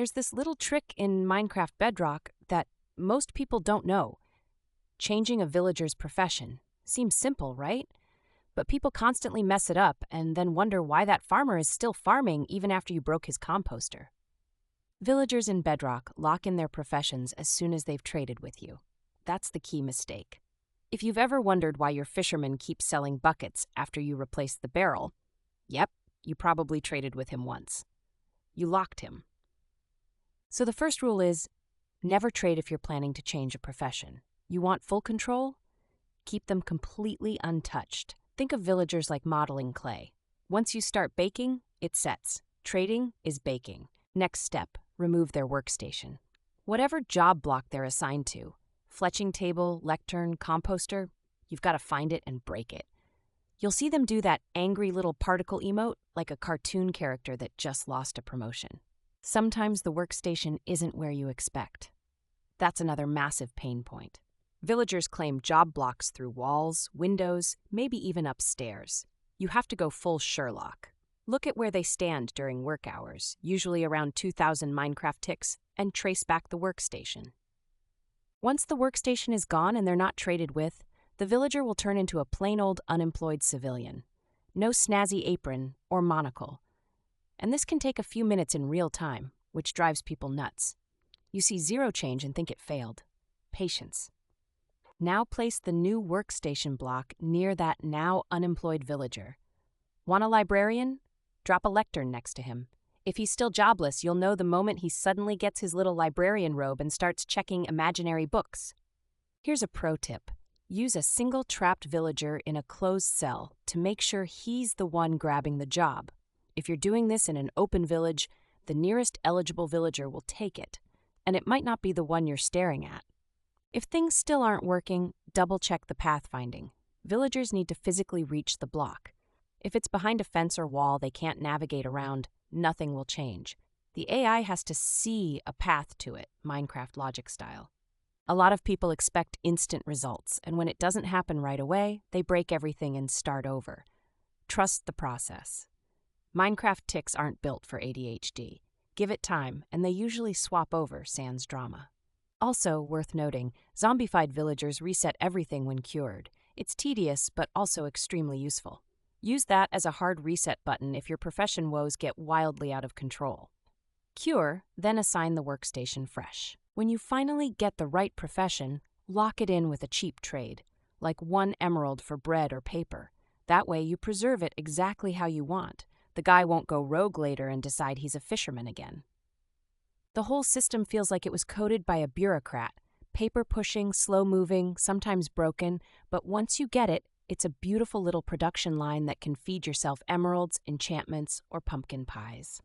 There's this little trick in Minecraft Bedrock that most people don't know. Changing a villager's profession. Seems simple, right? But people constantly mess it up and then wonder why that farmer is still farming even after you broke his composter. Villagers in Bedrock lock in their professions as soon as they've traded with you. That's the key mistake. If you've ever wondered why your fisherman keeps selling buckets after you replace the barrel, yep, you probably traded with him once. You locked him. So the first rule is, never trade if you're planning to change a profession. You want full control? Keep them completely untouched. Think of villagers like modeling clay. Once you start baking, it sets. Trading is baking. Next step, remove their workstation. Whatever job block they're assigned to, fletching table, lectern, composter, you've got to find it and break it. You'll see them do that angry little particle emote like a cartoon character that just lost a promotion. Sometimes the workstation isn't where you expect. That's another massive pain point. Villagers claim job blocks through walls, windows, maybe even upstairs. You have to go full Sherlock. Look at where they stand during work hours, usually around 2,000 Minecraft ticks, and trace back the workstation. Once the workstation is gone and they're not traded with, the villager will turn into a plain old unemployed civilian. No snazzy apron or monocle. And this can take a few minutes in real time, which drives people nuts. You see zero change and think it failed. Patience. Now place the new workstation block near that now unemployed villager. Want a librarian? Drop a lectern next to him. If he's still jobless, you'll know the moment he suddenly gets his little librarian robe and starts checking imaginary books. Here's a pro tip. Use a single trapped villager in a closed cell to make sure he's the one grabbing the job. If you're doing this in an open village, the nearest eligible villager will take it, and it might not be the one you're staring at. If things still aren't working, double-check the pathfinding. Villagers need to physically reach the block. If it's behind a fence or wall they can't navigate around, nothing will change. The AI has to see a path to it, Minecraft logic style. A lot of people expect instant results, and when it doesn't happen right away, they break everything and start over. Trust the process. Minecraft ticks aren't built for ADHD. Give it time, and they usually swap over sans drama. Also, worth noting, zombified villagers reset everything when cured. It's tedious, but also extremely useful. Use that as a hard reset button if your profession woes get wildly out of control. Cure, then assign the workstation fresh. When you finally get the right profession, lock it in with a cheap trade, like 1 emerald for bread or paper. That way you preserve it exactly how you want. The guy won't go rogue later and decide he's a fisherman again. The whole system feels like it was coded by a bureaucrat. Paper-pushing, slow-moving, sometimes broken, but once you get it, it's a beautiful little production line that can feed yourself emeralds, enchantments, or pumpkin pies.